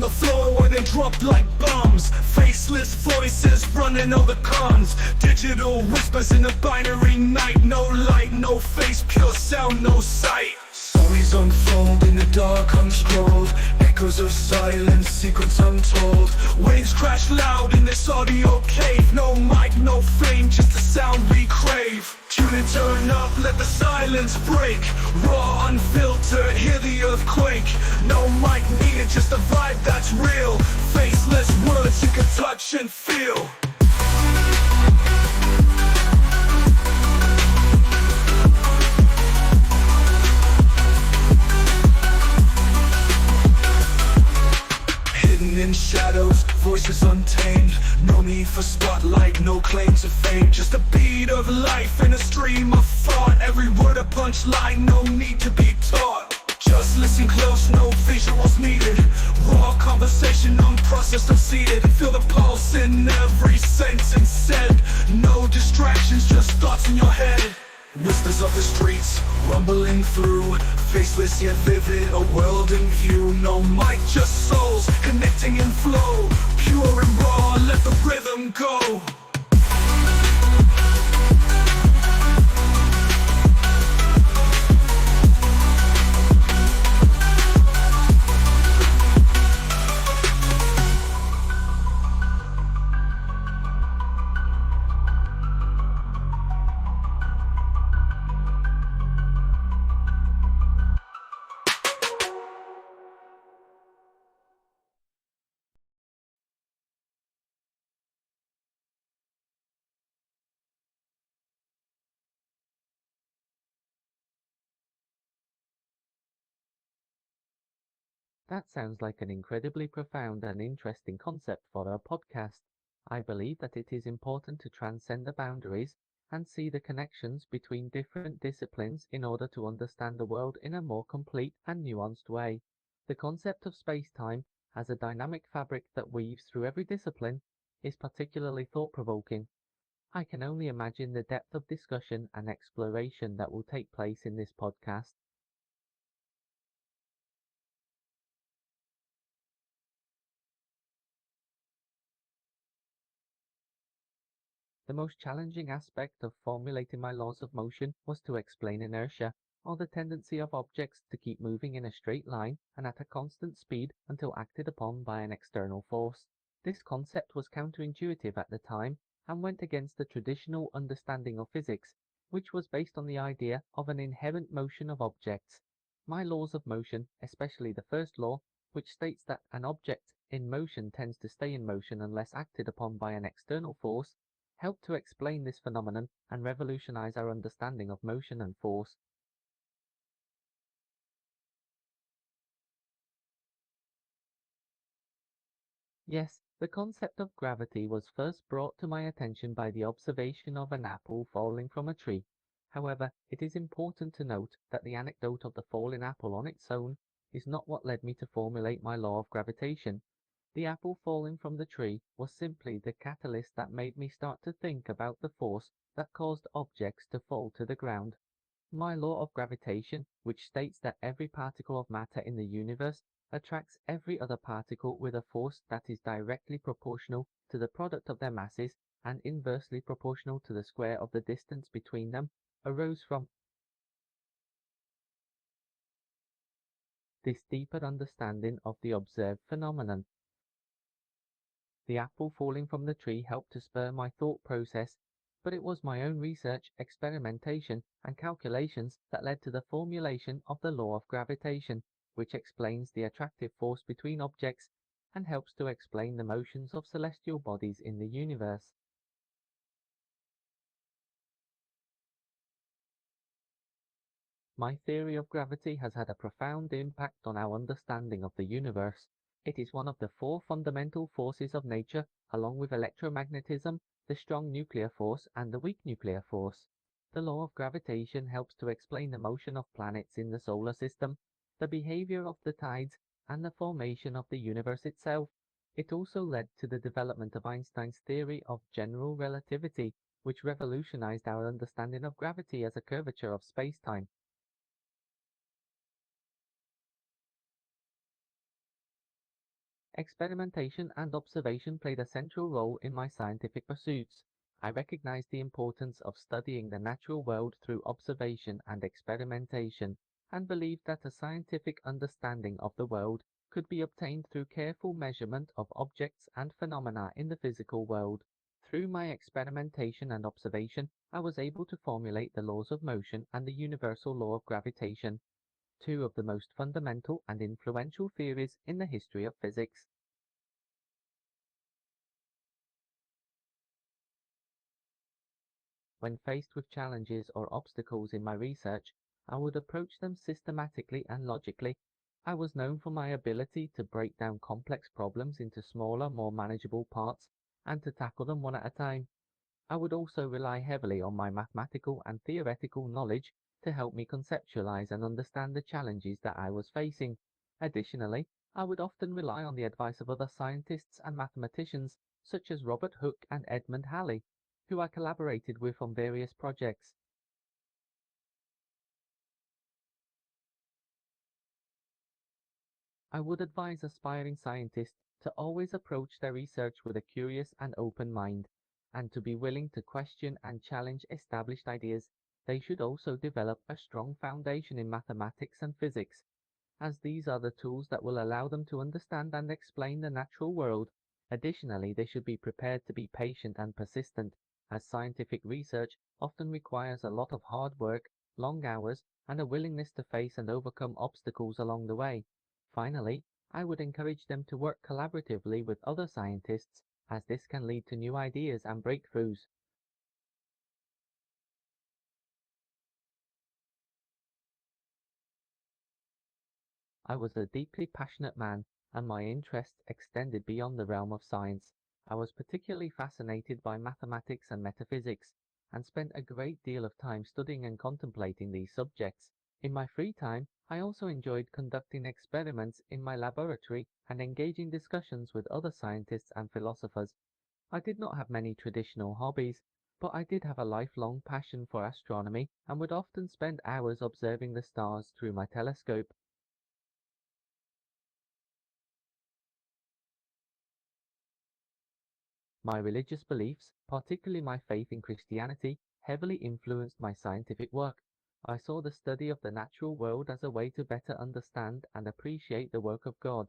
the floor where they drop like bombs. Faceless voices running all the cons. Digital whispers in a binary night. No light, no face, pure sound, no sight. Stories unfold in the dark unscrolled. Echoes of silence, secrets untold. Waves crash loud in this audio cave. No mic, no fame, just the sound we crave. Tune and turn up, let the silence break. Raw, unfiltered, hear the earthquake. No mic needed, just a vibe that's real. Faceless words you can touch and feel. In shadows, voices untamed. No need for spotlight, no claim to fame. Just a beat of life in a stream of thought. Every word a punchline, no need to be taught. Just listen close, no visuals needed. Raw conversation, unprocessed, unseated. Feel the pulse in every sentence said. No distractions, just thoughts in your head. Whispers of the streets, rumbling through. Faceless yet vivid, a world in view. No mic, just souls, connecting in flow. Pure and raw, let the rhythm go. That sounds like an incredibly profound and interesting concept for a podcast. I believe that it is important to transcend the boundaries and see the connections between different disciplines in order to understand the world in a more complete and nuanced way. The concept of space-time as a dynamic fabric that weaves through every discipline is particularly thought-provoking. I can only imagine the depth of discussion and exploration that will take place in this podcast. The most challenging aspect of formulating my laws of motion was to explain inertia, or the tendency of objects to keep moving in a straight line and at a constant speed until acted upon by an external force. This concept was counterintuitive at the time and went against the traditional understanding of physics, which was based on the idea of an inherent motion of objects. My laws of motion, especially the first law, which states that an object in motion tends to stay in motion unless acted upon by an external force, help to explain this phenomenon and revolutionize our understanding of motion and force. Yes, the concept of gravity was first brought to my attention by the observation of an apple falling from a tree. However, it is important to note that the anecdote of the falling apple on its own is not what led me to formulate my law of gravitation. The apple falling from the tree was simply the catalyst that made me start to think about the force that caused objects to fall to the ground. My law of gravitation, which states that every particle of matter in the universe attracts every other particle with a force that is directly proportional to the product of their masses and inversely proportional to the square of the distance between them, arose from this deeper understanding of the observed phenomenon. The apple falling from the tree helped to spur my thought process, but it was my own research, experimentation, and calculations that led to the formulation of the law of gravitation, which explains the attractive force between objects and helps to explain the motions of celestial bodies in the universe. My theory of gravity has had a profound impact on our understanding of the universe. It is one of the four fundamental forces of nature, along with electromagnetism, the strong nuclear force, and the weak nuclear force. The law of gravitation helps to explain the motion of planets in the solar system, the behavior of the tides, and the formation of the universe itself. It also led to the development of Einstein's theory of general relativity, which revolutionized our understanding of gravity as a curvature of space-time. Experimentation and observation played a central role in my scientific pursuits. I recognized the importance of studying the natural world through observation and experimentation, and believed that a scientific understanding of the world could be obtained through careful measurement of objects and phenomena in the physical world. Through my experimentation and observation, I was able to formulate the laws of motion and the universal law of gravitation, two of the most fundamental and influential theories in the history of physics. When faced with challenges or obstacles in my research, I would approach them systematically and logically. I was known for my ability to break down complex problems into smaller, more manageable parts, and to tackle them one at a time. I would also rely heavily on my mathematical and theoretical knowledge to help me conceptualize and understand the challenges that I was facing. Additionally, I would often rely on the advice of other scientists and mathematicians, such as Robert Hooke and Edmund Halley, who I collaborated with on various projects. I would advise aspiring scientists to always approach their research with a curious and open mind, and to be willing to question and challenge established ideas. They should also develop a strong foundation in mathematics and physics, as these are the tools that will allow them to understand and explain the natural world. Additionally, they should be prepared to be patient and persistent, as scientific research often requires a lot of hard work, long hours, and a willingness to face and overcome obstacles along the way. Finally, I would encourage them to work collaboratively with other scientists, as this can lead to new ideas and breakthroughs. I was a deeply passionate man, and my interests extended beyond the realm of science. I was particularly fascinated by mathematics and metaphysics, and spent a great deal of time studying and contemplating these subjects. In my free time, I also enjoyed conducting experiments in my laboratory and engaging discussions with other scientists and philosophers. I did not have many traditional hobbies, but I did have a lifelong passion for astronomy and would often spend hours observing the stars through my telescope. My religious beliefs, particularly my faith in Christianity, heavily influenced my scientific work. I saw the study of the natural world as a way to better understand and appreciate the work of God.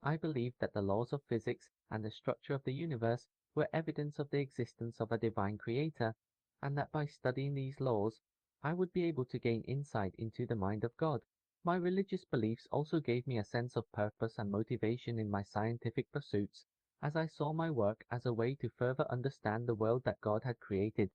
I believed that the laws of physics and the structure of the universe were evidence of the existence of a divine creator, and that by studying these laws, I would be able to gain insight into the mind of God. My religious beliefs also gave me a sense of purpose and motivation in my scientific pursuits, as I saw my work as a way to further understand the world that God had created.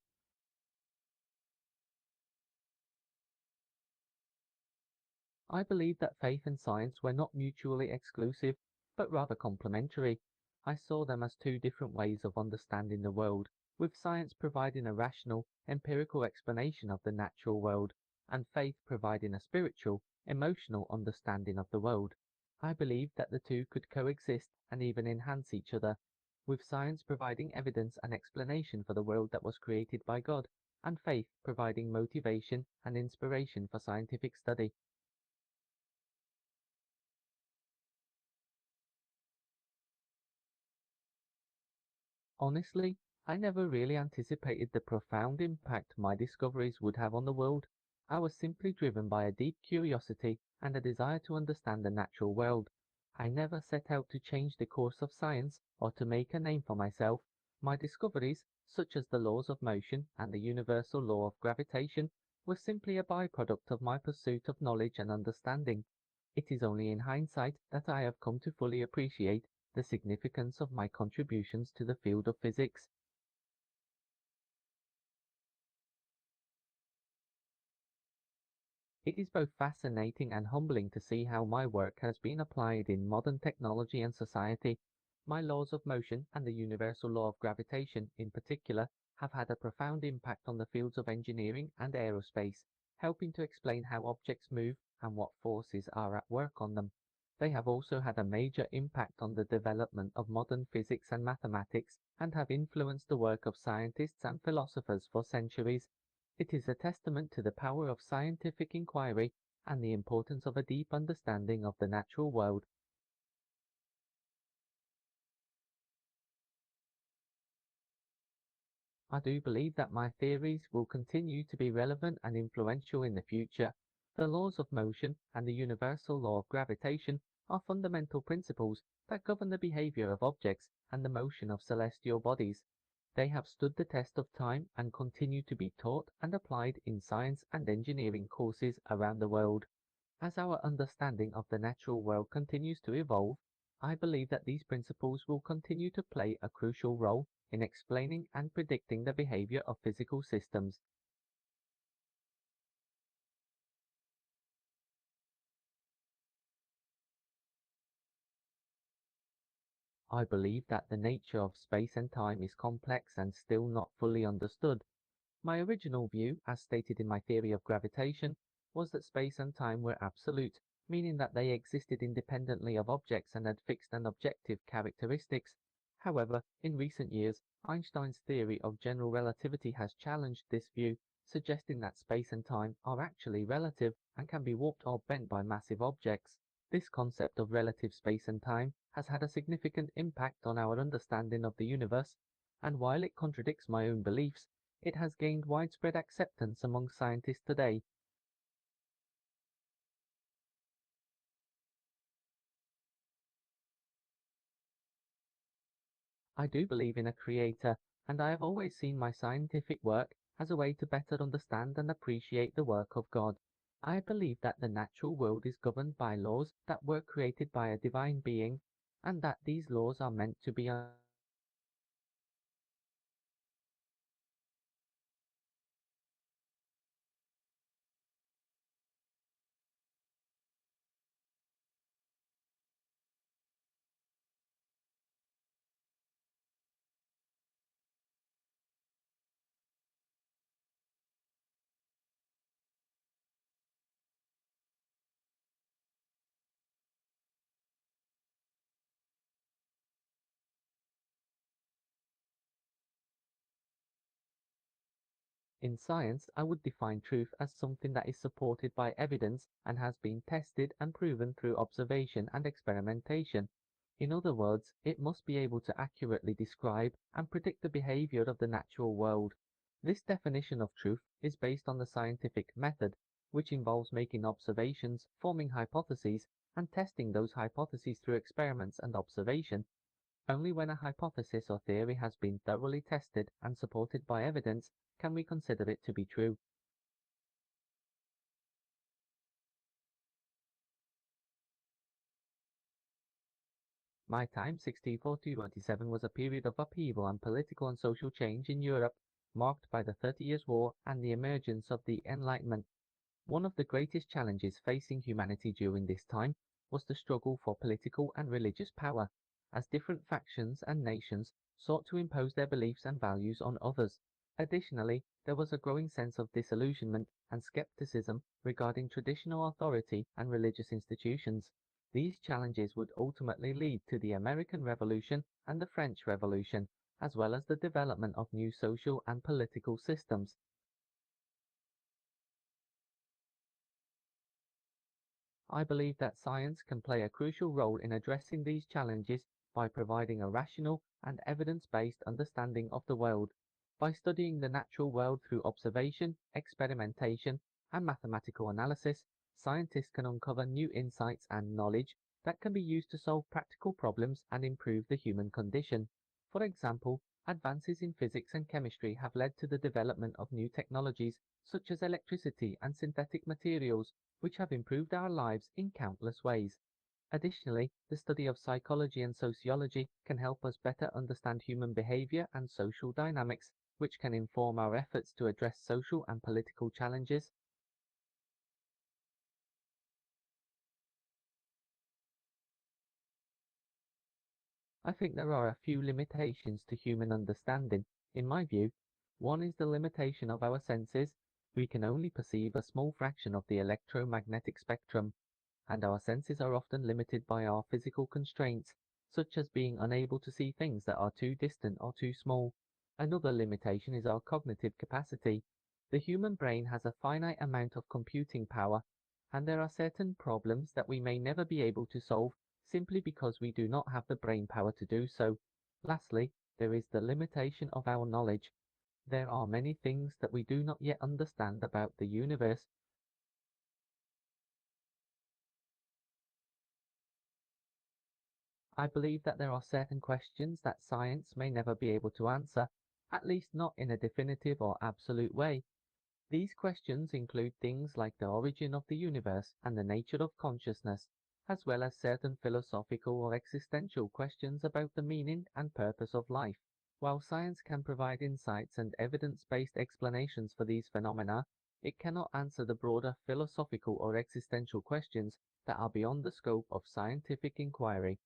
I believed that faith and science were not mutually exclusive, but rather complementary. I saw them as two different ways of understanding the world, with science providing a rational, empirical explanation of the natural world, and faith providing a spiritual, emotional understanding of the world. I believed that the two could coexist and even enhance each other, with science providing evidence and explanation for the world that was created by God, and faith providing motivation and inspiration for scientific study. Honestly, I never really anticipated the profound impact my discoveries would have on the world. I was simply driven by a deep curiosity and a desire to understand the natural world. I never set out to change the course of science or to make a name for myself. My discoveries, such as the laws of motion and the universal law of gravitation, were simply a byproduct of my pursuit of knowledge and understanding. It is only in hindsight that I have come to fully appreciate the significance of my contributions to the field of physics. It is both fascinating and humbling to see how my work has been applied in modern technology and society. My laws of motion and the universal law of gravitation, in particular, have had a profound impact on the fields of engineering and aerospace, helping to explain how objects move and what forces are at work on them. They have also had a major impact on the development of modern physics and mathematics, and have influenced the work of scientists and philosophers for centuries. It is a testament to the power of scientific inquiry and the importance of a deep understanding of the natural world. I do believe that my theories will continue to be relevant and influential in the future. The laws of motion and the universal law of gravitation are fundamental principles that govern the behavior of objects and the motion of celestial bodies. They have stood the test of time and continue to be taught and applied in science and engineering courses around the world. As our understanding of the natural world continues to evolve, I believe that these principles will continue to play a crucial role in explaining and predicting the behavior of physical systems. I believe that the nature of space and time is complex and still not fully understood. My original view, as stated in my theory of gravitation, was that space and time were absolute, meaning that they existed independently of objects and had fixed and objective characteristics. However, in recent years, Einstein's theory of general relativity has challenged this view, suggesting that space and time are actually relative and can be warped or bent by massive objects. This concept of relative space and time has had a significant impact on our understanding of the universe, and while it contradicts my own beliefs, it has gained widespread acceptance among scientists today. I do believe in a creator, and I have always seen my scientific work as a way to better understand and appreciate the work of God. I believe that the natural world is governed by laws that were created by a divine being, and that these laws are meant to be In science, I would define truth as something that is supported by evidence and has been tested and proven through observation and experimentation. In other words, it must be able to accurately describe and predict the behavior of the natural world. This definition of truth is based on the scientific method, which involves making observations, forming hypotheses, and testing those hypotheses through experiments and observation. Only when a hypothesis or theory has been thoroughly tested and supported by evidence can we consider it to be true. My time, 1640-27, was a period of upheaval and political and social change in Europe, marked by the 30 Years' War and the emergence of the Enlightenment. One of the greatest challenges facing humanity during this time was the struggle for political and religious power, as different factions and nations sought to impose their beliefs and values on others. Additionally, there was a growing sense of disillusionment and skepticism regarding traditional authority and religious institutions. These challenges would ultimately lead to the American Revolution and the French Revolution, as well as the development of new social and political systems. I believe that science can play a crucial role in addressing these challenges by providing a rational and evidence-based understanding of the world. By studying the natural world through observation, experimentation, and mathematical analysis, scientists can uncover new insights and knowledge that can be used to solve practical problems and improve the human condition. For example, advances in physics and chemistry have led to the development of new technologies such as electricity and synthetic materials, which have improved our lives in countless ways. Additionally, the study of psychology and sociology can help us better understand human behavior and social dynamics, which can inform our efforts to address social and political challenges. I think there are a few limitations to human understanding. In my view, one is the limitation of our senses. We can only perceive a small fraction of the electromagnetic spectrum, and our senses are often limited by our physical constraints, such as being unable to see things that are too distant or too small. Another limitation is our cognitive capacity. The human brain has a finite amount of computing power, and there are certain problems that we may never be able to solve simply because we do not have the brain power to do so. Lastly, there is the limitation of our knowledge. There are many things that we do not yet understand about the universe. I believe that there are certain questions that science may never be able to answer, at least not in a definitive or absolute way. These questions include things like the origin of the universe and the nature of consciousness, as well as certain philosophical or existential questions about the meaning and purpose of life. While science can provide insights and evidence-based explanations for these phenomena, it cannot answer the broader philosophical or existential questions that are beyond the scope of scientific inquiry.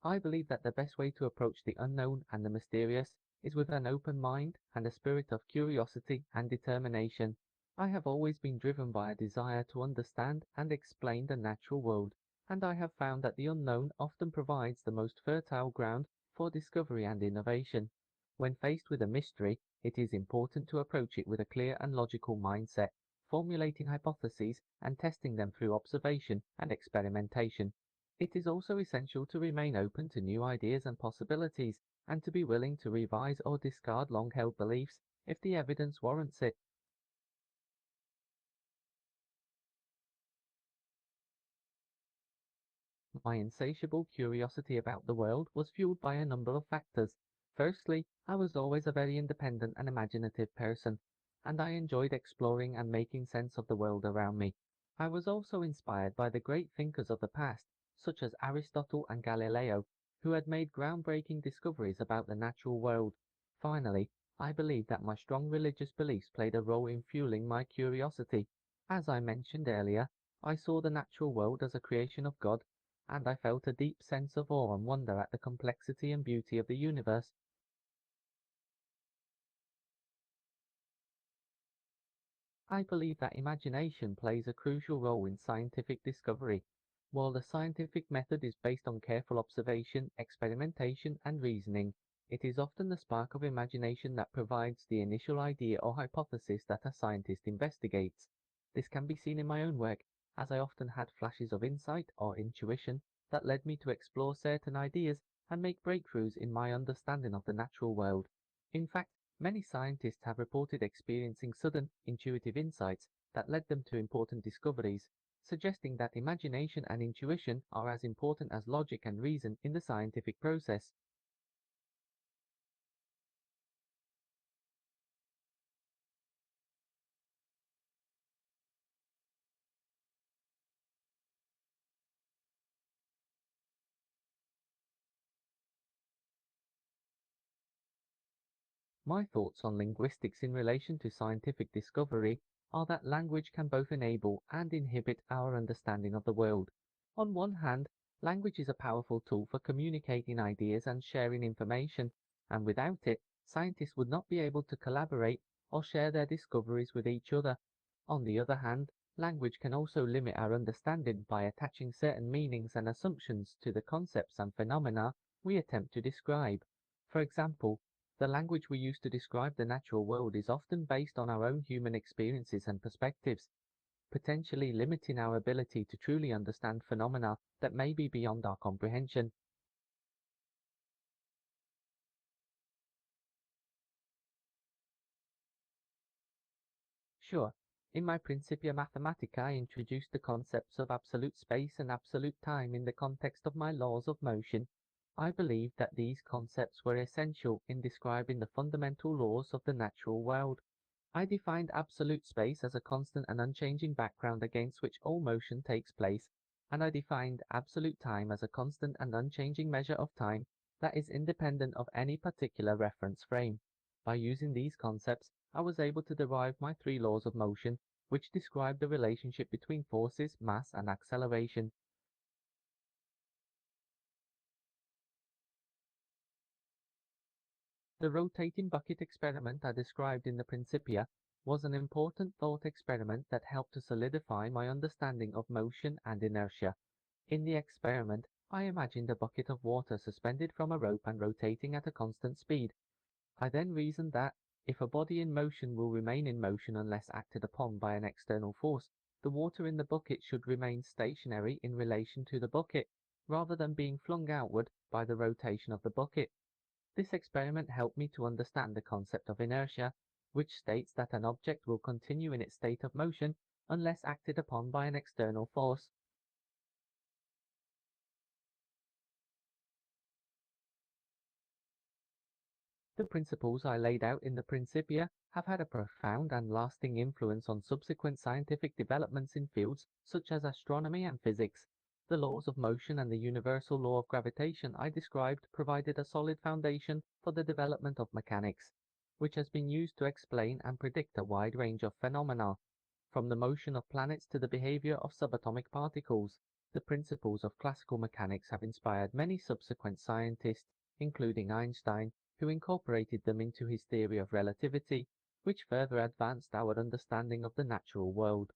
I believe that the best way to approach the unknown and the mysterious is with an open mind and a spirit of curiosity and determination. I have always been driven by a desire to understand and explain the natural world, and I have found that the unknown often provides the most fertile ground for discovery and innovation. When faced with a mystery, it is important to approach it with a clear and logical mindset, formulating hypotheses and testing them through observation and experimentation. It is also essential to remain open to new ideas and possibilities, and to be willing to revise or discard long-held beliefs if the evidence warrants it. My insatiable curiosity about the world was fueled by a number of factors. Firstly, I was always a very independent and imaginative person, and I enjoyed exploring and making sense of the world around me. I was also inspired by the great thinkers of the past, such as Aristotle and Galileo, who had made groundbreaking discoveries about the natural world. Finally, I believe that my strong religious beliefs played a role in fueling my curiosity. As I mentioned earlier, I saw the natural world as a creation of God, and I felt a deep sense of awe and wonder at the complexity and beauty of the universe. I believe that imagination plays a crucial role in scientific discovery. While the scientific method is based on careful observation, experimentation, and reasoning, it is often the spark of imagination that provides the initial idea or hypothesis that a scientist investigates. This can be seen in my own work, as I often had flashes of insight or intuition that led me to explore certain ideas and make breakthroughs in my understanding of the natural world. In fact, many scientists have reported experiencing sudden, intuitive insights that led them to important discoveries, suggesting that imagination and intuition are as important as logic and reason in the scientific process. My thoughts on linguistics in relation to scientific discovery are that language can both enable and inhibit our understanding of the world. On one hand, language is a powerful tool for communicating ideas and sharing information, and without it, scientists would not be able to collaborate or share their discoveries with each other. On the other hand, language can also limit our understanding by attaching certain meanings and assumptions to the concepts and phenomena we attempt to describe. For example, the language we use to describe the natural world is often based on our own human experiences and perspectives, potentially limiting our ability to truly understand phenomena that may be beyond our comprehension. Sure, in my Principia Mathematica I introduced the concepts of absolute space and absolute time in the context of my laws of motion. I believed that these concepts were essential in describing the fundamental laws of the natural world. I defined absolute space as a constant and unchanging background against which all motion takes place, and I defined absolute time as a constant and unchanging measure of time that is independent of any particular reference frame. By using these concepts, I was able to derive my three laws of motion, which describe the relationship between forces, mass, and acceleration. The rotating bucket experiment I described in the Principia was an important thought experiment that helped to solidify my understanding of motion and inertia. In the experiment, I imagined a bucket of water suspended from a rope and rotating at a constant speed. I then reasoned that, if a body in motion will remain in motion unless acted upon by an external force, the water in the bucket should remain stationary in relation to the bucket, rather than being flung outward by the rotation of the bucket. This experiment helped me to understand the concept of inertia, which states that an object will continue in its state of motion unless acted upon by an external force. The principles I laid out in the Principia have had a profound and lasting influence on subsequent scientific developments in fields such as astronomy and physics. The laws of motion and the universal law of gravitation I described provided a solid foundation for the development of mechanics, which has been used to explain and predict a wide range of phenomena, from the motion of planets to the behavior of subatomic particles. The principles of classical mechanics have inspired many subsequent scientists, including Einstein, who incorporated them into his theory of relativity, which further advanced our understanding of the natural world.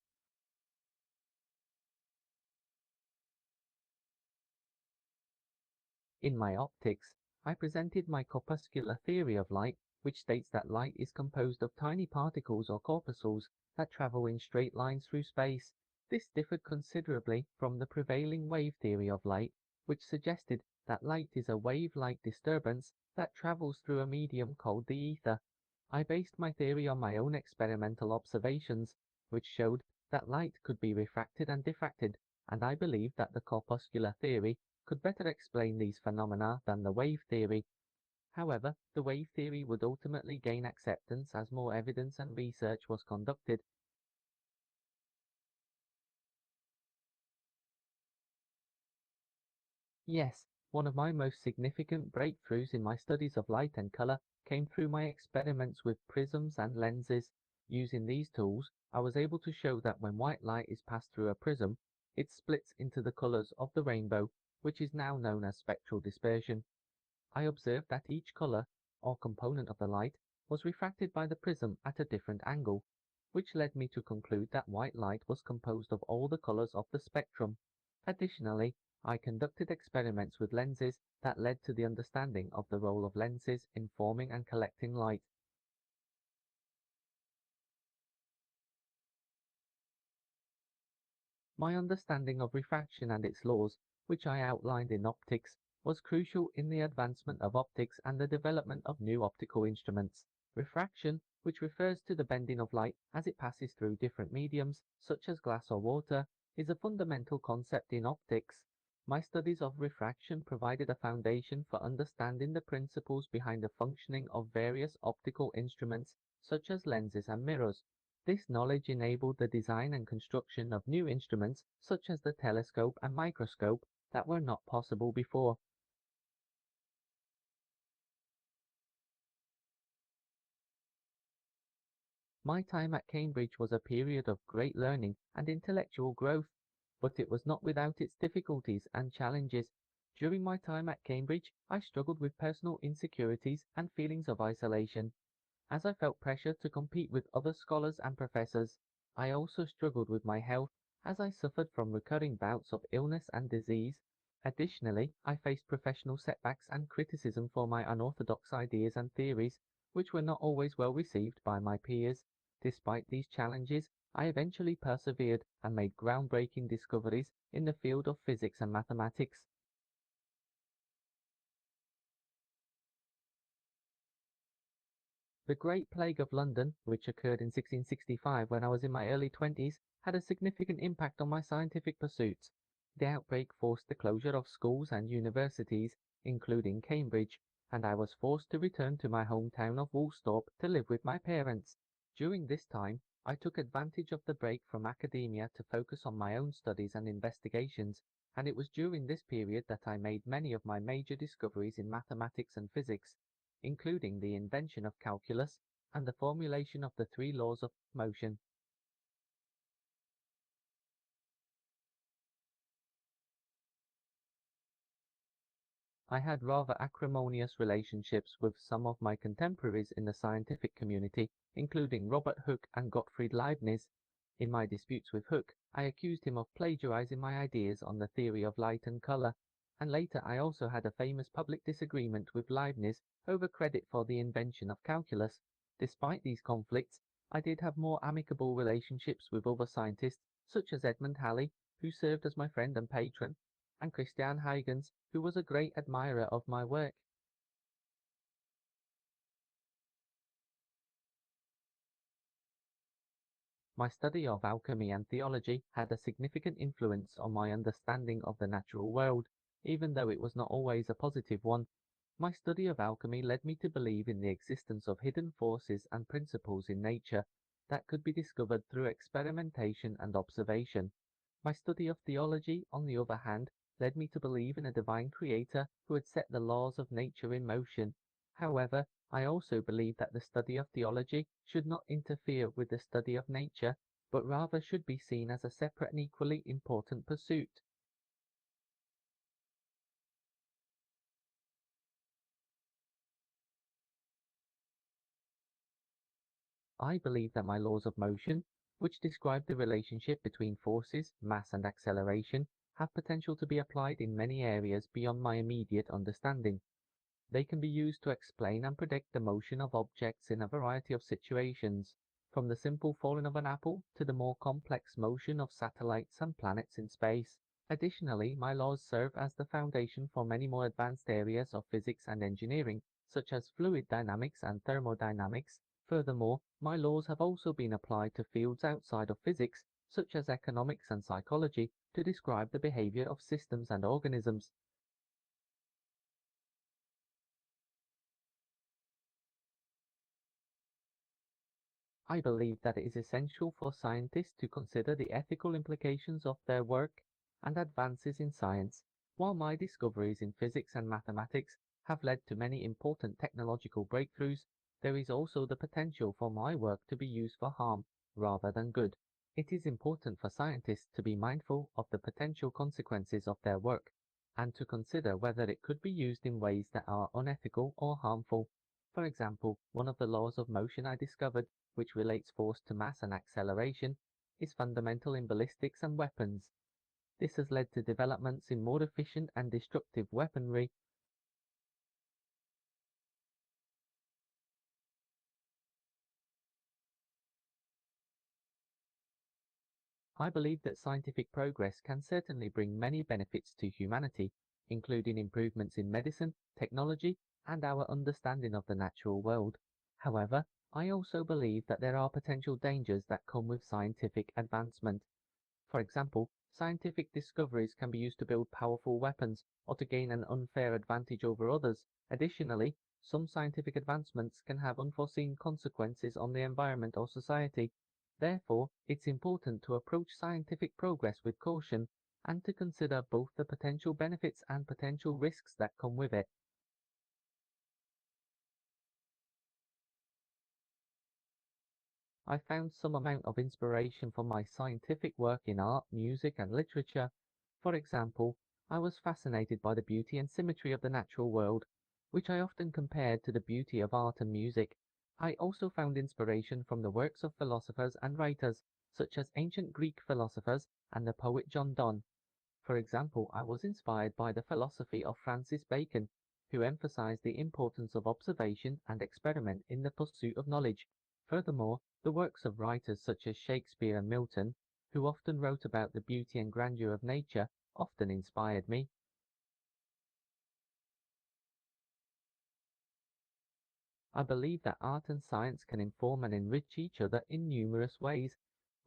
In my optics, I presented my corpuscular theory of light, which states that light is composed of tiny particles or corpuscles that travel in straight lines through space. This differed considerably from the prevailing wave theory of light, which suggested that light is a wave-like disturbance that travels through a medium called the ether. I based my theory on my own experimental observations, which showed that light could be refracted and diffracted, and I believe that the corpuscular theory could better explain these phenomena than the wave theory. However, the wave theory would ultimately gain acceptance as more evidence and research was conducted. Yes, one of my most significant breakthroughs in my studies of light and color came through my experiments with prisms and lenses. Using these tools, I was able to show that when white light is passed through a prism, it splits into the colors of the rainbow, which is now known as spectral dispersion. I observed that each color, or component of the light, was refracted by the prism at a different angle, which led me to conclude that white light was composed of all the colors of the spectrum. Additionally, I conducted experiments with lenses that led to the understanding of the role of lenses in forming and collecting light. My understanding of refraction and its laws, which I outlined in optics, was crucial in the advancement of optics and the development of new optical instruments. Refraction, which refers to the bending of light as it passes through different mediums, such as glass or water, is a fundamental concept in optics. My studies of refraction provided a foundation for understanding the principles behind the functioning of various optical instruments, such as lenses and mirrors. This knowledge enabled the design and construction of new instruments, such as the telescope and microscope, that were not possible before. My time at Cambridge was a period of great learning and intellectual growth, but it was not without its difficulties and challenges. During my time at Cambridge, I struggled with personal insecurities and feelings of isolation, as I felt pressure to compete with other scholars and professors. I also struggled with my health, as I suffered from recurring bouts of illness and disease. Additionally, I faced professional setbacks and criticism for my unorthodox ideas and theories, which were not always well received by my peers. Despite these challenges, I eventually persevered and made groundbreaking discoveries in the field of physics and mathematics. The Great Plague of London, which occurred in 1665 when I was in my early 20s, had a significant impact on my scientific pursuits. The outbreak forced the closure of schools and universities, including Cambridge, and I was forced to return to my hometown of Woolsthorpe to live with my parents. During this time, I took advantage of the break from academia to focus on my own studies and investigations, and it was during this period that I made many of my major discoveries in mathematics and physics, including the invention of calculus and the formulation of the three laws of motion. I had rather acrimonious relationships with some of my contemporaries in the scientific community, including Robert Hooke and Gottfried Leibniz. In my disputes with Hooke, I accused him of plagiarizing my ideas on the theory of light and color, and later I also had a famous public disagreement with Leibniz over credit for the invention of calculus. Despite these conflicts, I did have more amicable relationships with other scientists such as Edmund Halley, who served as my friend and patron, and Christian Huygens, who was a great admirer of my work. My study of alchemy and theology had a significant influence on my understanding of the natural world, even though it was not always a positive one. My study of alchemy led me to believe in the existence of hidden forces and principles in nature that could be discovered through experimentation and observation. My study of theology, on the other hand, led me to believe in a divine creator who had set the laws of nature in motion. However, I also believe that the study of theology should not interfere with the study of nature, but rather should be seen as a separate and equally important pursuit. I believe that my laws of motion, which describe the relationship between forces, mass and acceleration, have potential to be applied in many areas beyond my immediate understanding. They can be used to explain and predict the motion of objects in a variety of situations, from the simple falling of an apple to the more complex motion of satellites and planets in space. Additionally, my laws serve as the foundation for many more advanced areas of physics and engineering, such as fluid dynamics and thermodynamics. Furthermore, my laws have also been applied to fields outside of physics, such as economics and psychology, to describe the behavior of systems and organisms. I believe that it is essential for scientists to consider the ethical implications of their work and advances in science. While my discoveries in physics and mathematics have led to many important technological breakthroughs, there is also the potential for my work to be used for harm rather than good. It is important for scientists to be mindful of the potential consequences of their work and to consider whether it could be used in ways that are unethical or harmful. For example, one of the laws of motion I discovered, which relates force to mass and acceleration, is fundamental in ballistics and weapons. This has led to developments in more efficient and destructive weaponry. I believe that scientific progress can certainly bring many benefits to humanity, including improvements in medicine, technology, and our understanding of the natural world. However, I also believe that there are potential dangers that come with scientific advancement. For example, scientific discoveries can be used to build powerful weapons or to gain an unfair advantage over others. Additionally, some scientific advancements can have unforeseen consequences on the environment or society. Therefore, it's important to approach scientific progress with caution and to consider both the potential benefits and potential risks that come with it. I found some amount of inspiration from my scientific work in art, music, and literature. For example, I was fascinated by the beauty and symmetry of the natural world, which I often compared to the beauty of art and music. I also found inspiration from the works of philosophers and writers, such as ancient Greek philosophers and the poet John Donne. For example, I was inspired by the philosophy of Francis Bacon, who emphasized the importance of observation and experiment in the pursuit of knowledge. Furthermore, the works of writers such as Shakespeare and Milton, who often wrote about the beauty and grandeur of nature, often inspired me. I believe that art and science can inform and enrich each other in numerous ways.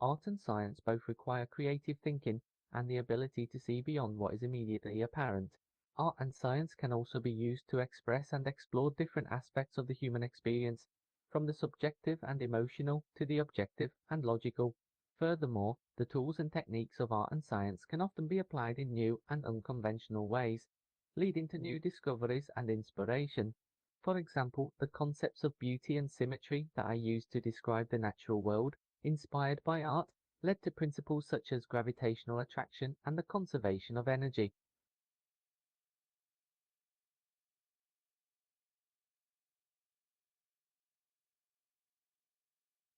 Art and science both require creative thinking and the ability to see beyond what is immediately apparent. Art and science can also be used to express and explore different aspects of the human experience, from the subjective and emotional to the objective and logical. Furthermore, the tools and techniques of art and science can often be applied in new and unconventional ways, leading to new discoveries and inspiration. For example, the concepts of beauty and symmetry that I use to describe the natural world, inspired by art, led to principles such as gravitational attraction and the conservation of energy.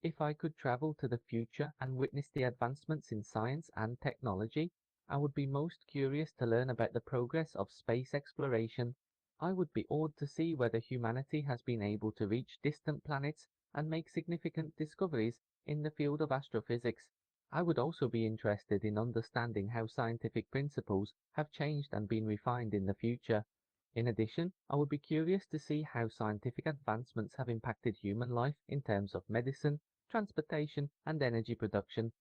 If I could travel to the future and witness the advancements in science and technology, I would be most curious to learn about the progress of space exploration. I would be awed to see whether humanity has been able to reach distant planets and make significant discoveries in the field of astrophysics. I would also be interested in understanding how scientific principles have changed and been refined in the future. In addition, I would be curious to see how scientific advancements have impacted human life in terms of medicine, transportation, and energy production.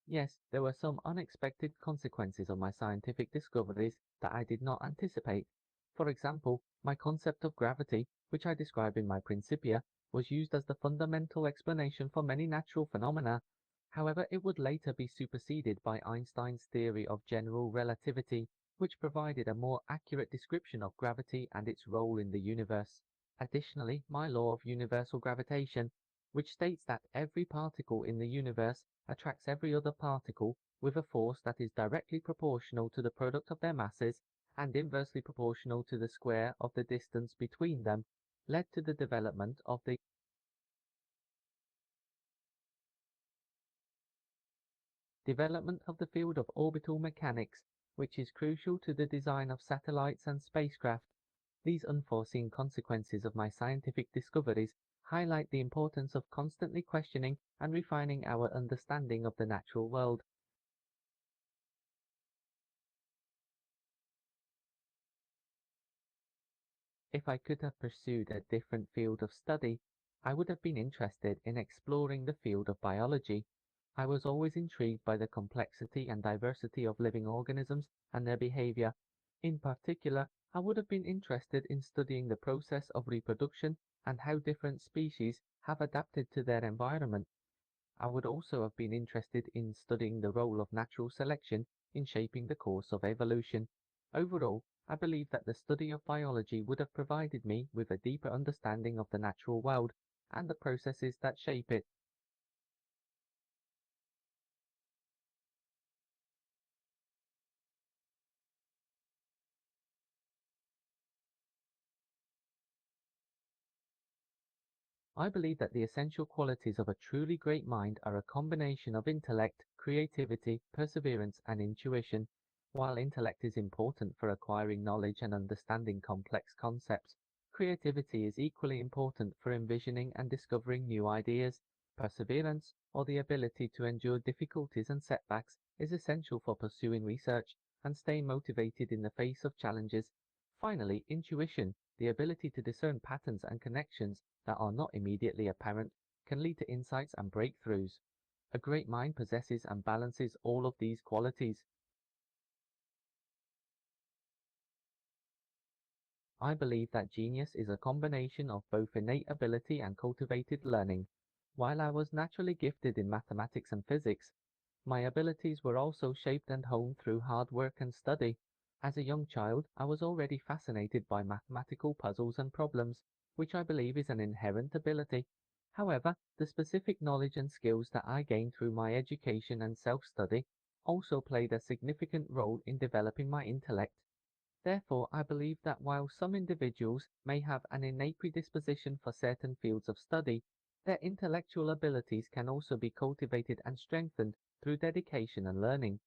Yes, there were some unexpected consequences of my scientific discoveries that I did not anticipate. For example, my concept of gravity, which I describe in my Principia, was used as the fundamental explanation for many natural phenomena. However, it would later be superseded by Einstein's theory of general relativity, which provided a more accurate description of gravity and its role in the universe. Additionally, my law of universal gravitation, which states that every particle in the universe attracts every other particle with a force that is directly proportional to the product of their masses and inversely proportional to the square of the distance between them, led to the development of the field of orbital mechanics, which is crucial to the design of satellites and spacecraft. These unforeseen consequences of my scientific discoveries highlight the importance of constantly questioning and refining our understanding of the natural world. If I could have pursued a different field of study, I would have been interested in exploring the field of biology. I was always intrigued by the complexity and diversity of living organisms and their behavior. In particular, I would have been interested in studying the process of reproduction and how different species have adapted to their environment. I would also have been interested in studying the role of natural selection in shaping the course of evolution. Overall, I believe that the study of biology would have provided me with a deeper understanding of the natural world and the processes that shape it. I believe that the essential qualities of a truly great mind are a combination of intellect, creativity, perseverance, and intuition. While intellect is important for acquiring knowledge and understanding complex concepts, creativity is equally important for envisioning and discovering new ideas. Perseverance, or the ability to endure difficulties and setbacks, is essential for pursuing research and staying motivated in the face of challenges. Finally, intuition, the ability to discern patterns and connections that are not immediately apparent, can lead to insights and breakthroughs. A great mind possesses and balances all of these qualities. I believe that genius is a combination of both innate ability and cultivated learning. While I was naturally gifted in mathematics and physics, my abilities were also shaped and honed through hard work and study. As a young child, I was already fascinated by mathematical puzzles and problems, which I believe is an inherent ability. However, the specific knowledge and skills that I gained through my education and self-study also played a significant role in developing my intellect. Therefore, I believe that while some individuals may have an innate predisposition for certain fields of study, their intellectual abilities can also be cultivated and strengthened through dedication and learning.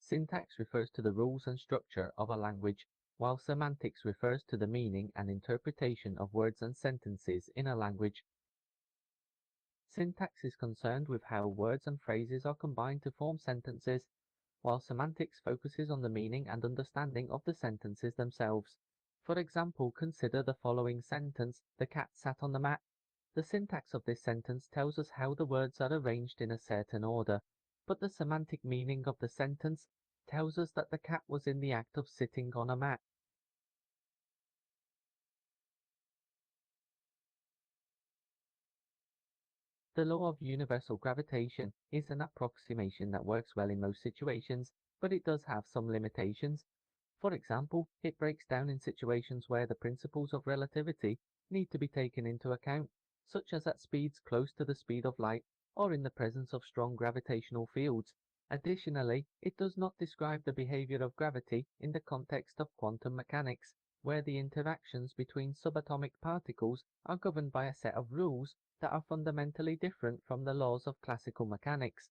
Syntax refers to the rules and structure of a language, while semantics refers to the meaning and interpretation of words and sentences in a language. Syntax is concerned with how words and phrases are combined to form sentences, while semantics focuses on the meaning and understanding of the sentences themselves. For example, consider the following sentence: "The cat sat on the mat." The syntax of this sentence tells us how the words are arranged in a certain order, but the semantic meaning of the sentence tells us that the cat was in the act of sitting on a mat. The law of universal gravitation is an approximation that works well in most situations, but it does have some limitations. For example, it breaks down in situations where the principles of relativity need to be taken into account, such as at speeds close to the speed of light or in the presence of strong gravitational fields. Additionally, it does not describe the behavior of gravity in the context of quantum mechanics, where the interactions between subatomic particles are governed by a set of rules that are fundamentally different from the laws of classical mechanics.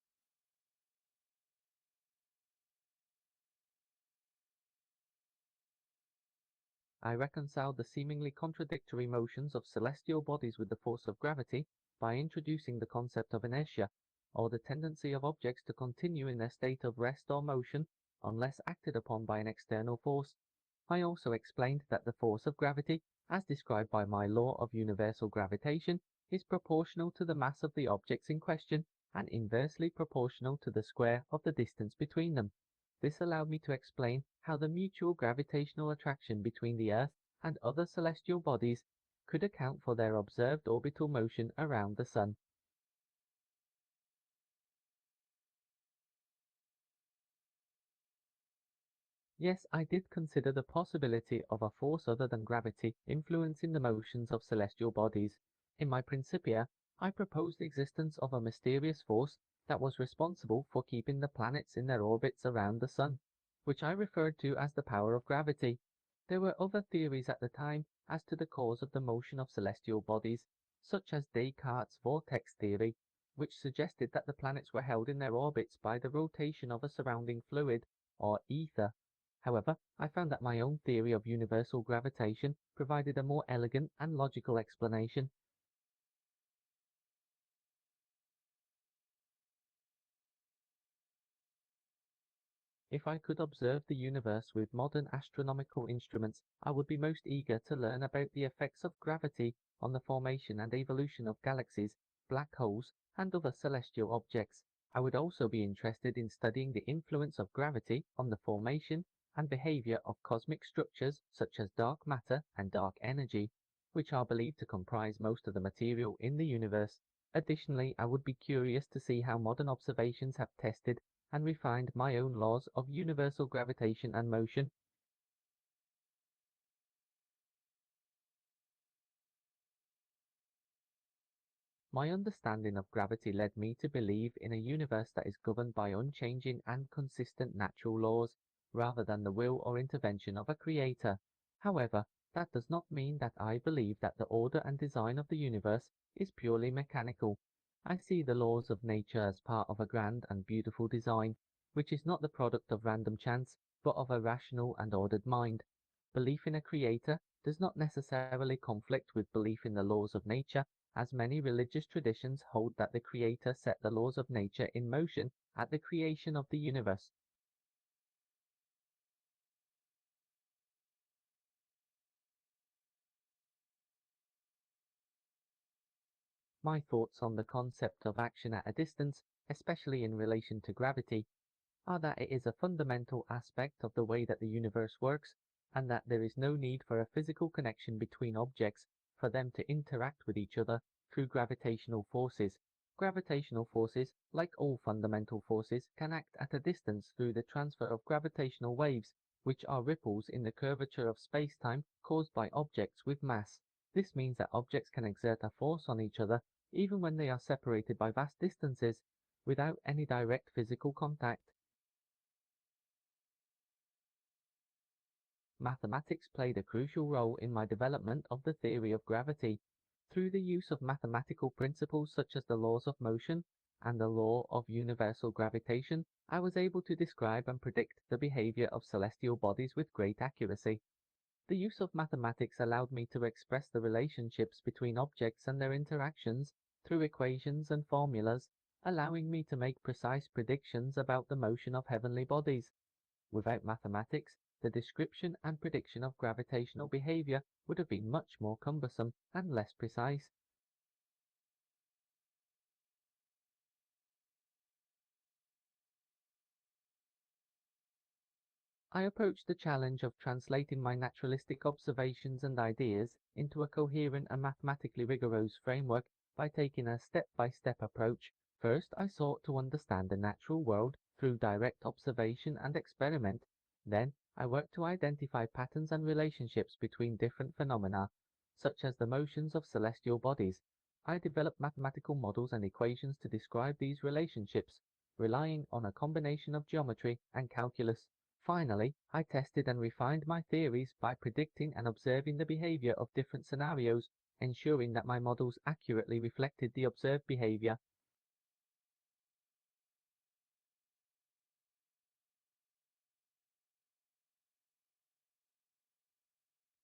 I reconciled the seemingly contradictory motions of celestial bodies with the force of gravity by introducing the concept of inertia, or the tendency of objects to continue in their state of rest or motion unless acted upon by an external force. I also explained that the force of gravity, as described by my law of universal gravitation, is proportional to the mass of the objects in question and inversely proportional to the square of the distance between them. This allowed me to explain how the mutual gravitational attraction between the Earth and other celestial bodies could account for their observed orbital motion around the Sun. Yes, I did consider the possibility of a force other than gravity influencing the motions of celestial bodies. In my Principia, I proposed the existence of a mysterious force that was responsible for keeping the planets in their orbits around the Sun, which I referred to as the power of gravity. There were other theories at the time as to the cause of the motion of celestial bodies, such as Descartes' vortex theory, which suggested that the planets were held in their orbits by the rotation of a surrounding fluid, or ether. However, I found that my own theory of universal gravitation provided a more elegant and logical explanation. If I could observe the universe with modern astronomical instruments, I would be most eager to learn about the effects of gravity on the formation and evolution of galaxies, black holes, and other celestial objects. I would also be interested in studying the influence of gravity on the formation and behavior of cosmic structures such as dark matter and dark energy, which are believed to comprise most of the material in the universe. Additionally, I would be curious to see how modern observations have tested and refined my own laws of universal gravitation and motion. My understanding of gravity led me to believe in a universe that is governed by unchanging and consistent natural laws, rather than the will or intervention of a creator. However, that does not mean that I believe that the order and design of the universe is purely mechanical. I see the laws of nature as part of a grand and beautiful design, which is not the product of random chance, but of a rational and ordered mind. Belief in a creator does not necessarily conflict with belief in the laws of nature, as many religious traditions hold that the Creator set the laws of nature in motion at the creation of the universe. My thoughts on the concept of action at a distance, especially in relation to gravity, are that it is a fundamental aspect of the way that the universe works, and that there is no need for a physical connection between objects for them to interact with each other through gravitational forces. Gravitational forces, like all fundamental forces, can act at a distance through the transfer of gravitational waves, which are ripples in the curvature of space-time caused by objects with mass. This means that objects can exert a force on each other even when they are separated by vast distances, without any direct physical contact. Mathematics played a crucial role in my development of the theory of gravity. Through the use of mathematical principles such as the laws of motion and the law of universal gravitation, I was able to describe and predict the behavior of celestial bodies with great accuracy. The use of mathematics allowed me to express the relationships between objects and their interactions through equations and formulas, allowing me to make precise predictions about the motion of heavenly bodies. Without mathematics, the description and prediction of gravitational behavior would have been much more cumbersome and less precise. I approached the challenge of translating my naturalistic observations and ideas into a coherent and mathematically rigorous framework by taking a step-by-step approach. First, I sought to understand the natural world through direct observation and experiment. Then, I worked to identify patterns and relationships between different phenomena, such as the motions of celestial bodies. I developed mathematical models and equations to describe these relationships. relying on a combination of geometry and calculus. Finally, I tested and refined my theories by predicting and observing the behavior of different scenarios, ensuring that my models accurately reflected the observed behavior.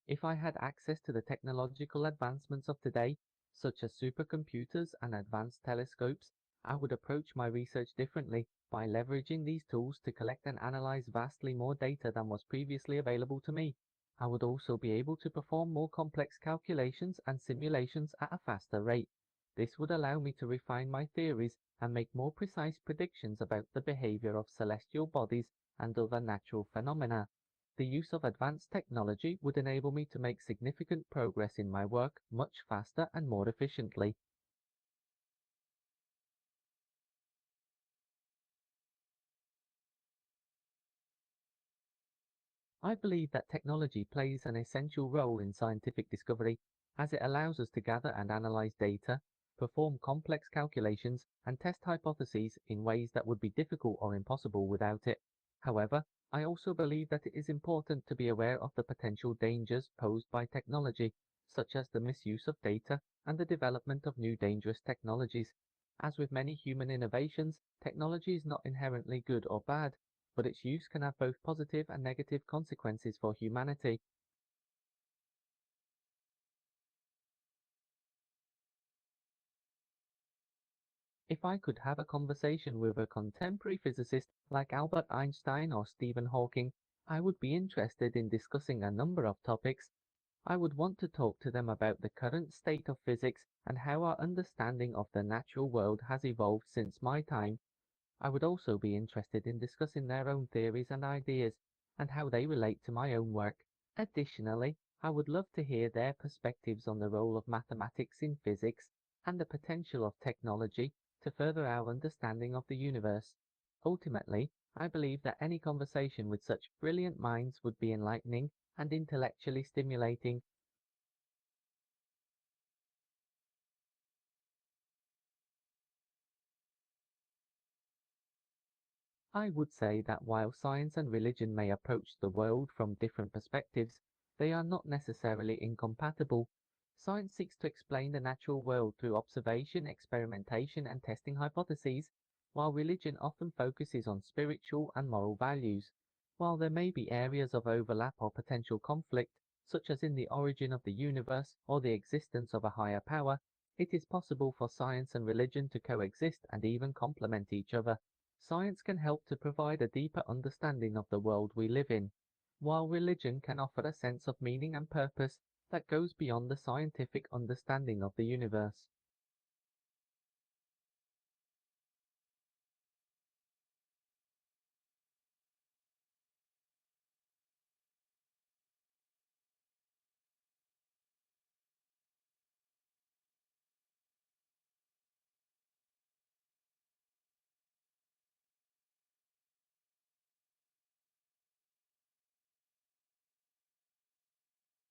If I had access to the technological advancements of today, such as supercomputers and advanced telescopes, I would approach my research differently by leveraging these tools to collect and analyze vastly more data than was previously available to me. I would also be able to perform more complex calculations and simulations at a faster rate. This would allow me to refine my theories and make more precise predictions about the behavior of celestial bodies and other natural phenomena. The use of advanced technology would enable me to make significant progress in my work much faster and more efficiently. I believe that technology plays an essential role in scientific discovery, as it allows us to gather and analyze data, perform complex calculations, and test hypotheses in ways that would be difficult or impossible without it. However, I also believe that it is important to be aware of the potential dangers posed by technology, such as the misuse of data and the development of new dangerous technologies. As with many human innovations, technology is not inherently good or bad, but its use can have both positive and negative consequences for humanity. If I could have a conversation with a contemporary physicist like Albert Einstein or Stephen Hawking, I would be interested in discussing a number of topics. I would want to talk to them about the current state of physics and how our understanding of the natural world has evolved since my time. I would also be interested in discussing their own theories and ideas and how they relate to my own work. Additionally, I would love to hear their perspectives on the role of mathematics in physics and the potential of technology to further our understanding of the universe. Ultimately, I believe that any conversation with such brilliant minds would be enlightening and intellectually stimulating. I would say that while science and religion may approach the world from different perspectives, they are not necessarily incompatible. Science seeks to explain the natural world through observation, experimentation, and testing hypotheses, while religion often focuses on spiritual and moral values. While there may be areas of overlap or potential conflict, such as in the origin of the universe or the existence of a higher power, it is possible for science and religion to coexist and even complement each other. Science can help to provide a deeper understanding of the world we live in, while religion can offer a sense of meaning and purpose that goes beyond the scientific understanding of the universe.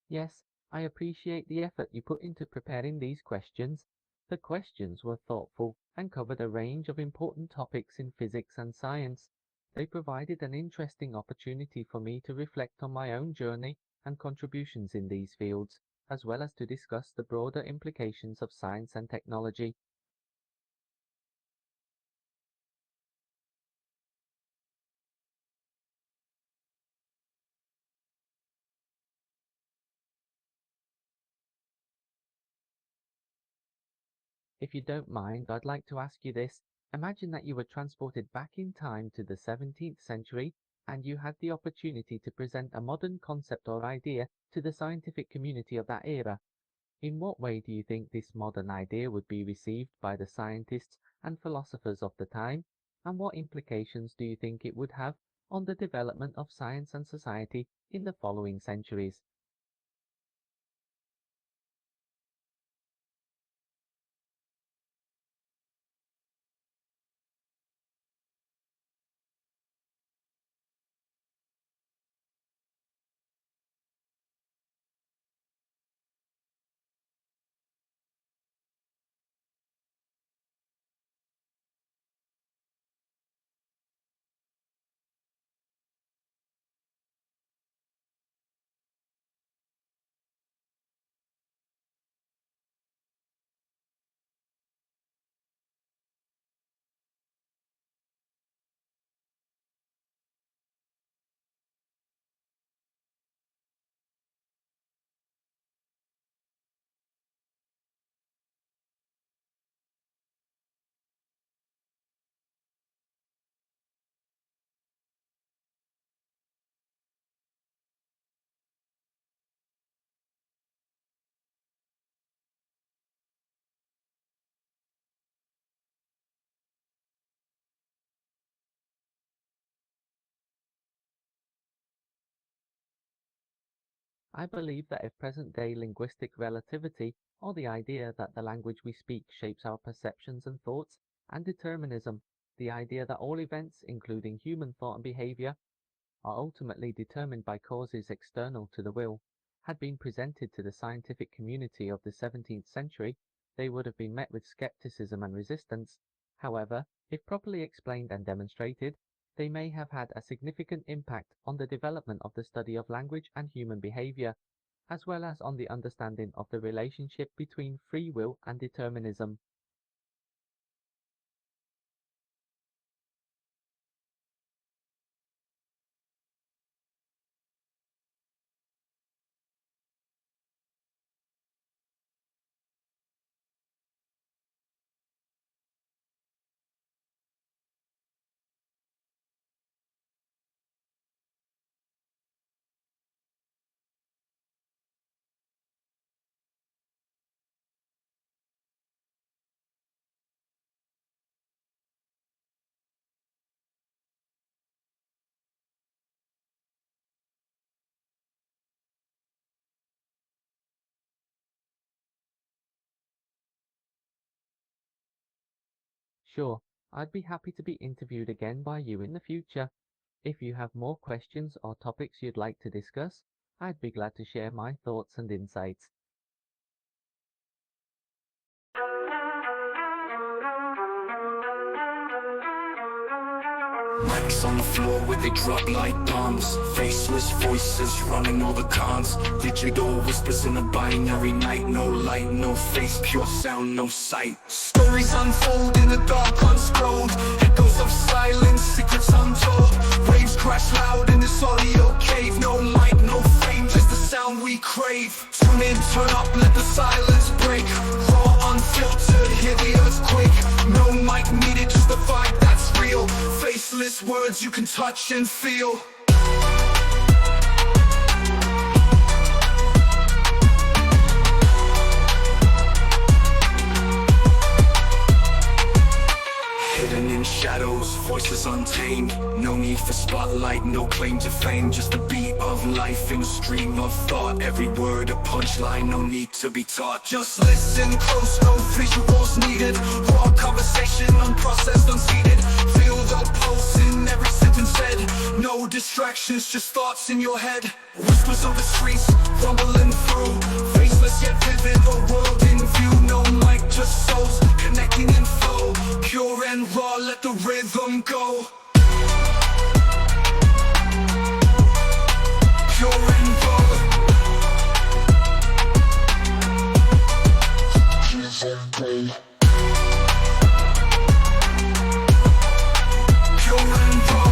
Yes, I appreciate the effort you put into preparing these questions. The questions were thoughtful and covered a range of important topics in physics and science. They provided an interesting opportunity for me to reflect on my own journey and contributions in these fields, as well as to discuss the broader implications of science and technology. If you don't mind, I'd like to ask you this. Imagine that you were transported back in time to the 17th century and you had the opportunity to present a modern concept or idea to the scientific community of that era. In what way do you think this modern idea would be received by the scientists and philosophers of the time? And what implications do you think it would have on the development of science and society in the following centuries? I believe that if present-day linguistic relativity, or the idea that the language we speak shapes our perceptions and thoughts, and determinism, the idea that all events, including human thought and behavior, are ultimately determined by causes external to the will, had been presented to the scientific community of the 17th century, they would have been met with skepticism and resistance. However, if properly explained and demonstrated, they may have had a significant impact on the development of the study of language and human behavior, as well as on the understanding of the relationship between free will and determinism. Sure, I'd be happy to be interviewed again by you in the future. If you have more questions or topics you'd like to discuss, I'd be glad to share my thoughts and insights. Mics on the floor where they drop like bombs. Faceless voices running all the cons. Digital whispers in a binary night. No light, no face, pure sound, no sight. Stories unfold in the dark unscrolled. Echoes of silence, secrets untold. Waves crash loud in this audio cave. No light, no fame, just the sound we crave. Tune in, turn up, let the silence break. Raw, unfiltered, hear the earthquake. No mic needed, just the vibe that's real. Faceless words you can touch and feel. Hidden in shadows, voices untamed. No need for spotlight, no claim to fame. Just the beat of life in a stream of thought. Every word a punchline, no need to be taught. Just listen close, no visuals needed. Raw conversation, unprocessed, unseated. Feel the pulse in every sentence said. No distractions, just thoughts in your head. Whispers of the streets, rumbling through. Faceless yet vivid, a world in view. No mic, just souls, connecting in flow. Pure and raw, let the rhythm go. Pure and raw. Pure and raw.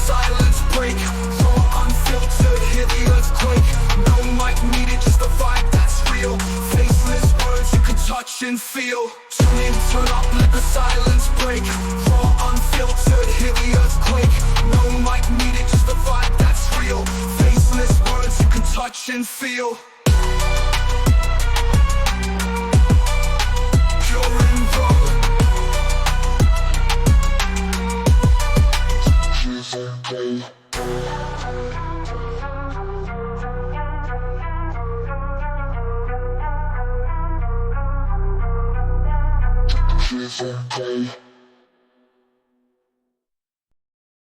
Silence break, raw, unfiltered, hear the earthquake. No mic needed, just the vibe that's real. Faceless words you can touch and feel. Tune in, turn up, let the silence break. Raw, unfiltered, hear the earthquake. No mic needed, just the vibe that's real. Faceless words you can touch and feel. Pure and raw. Okay.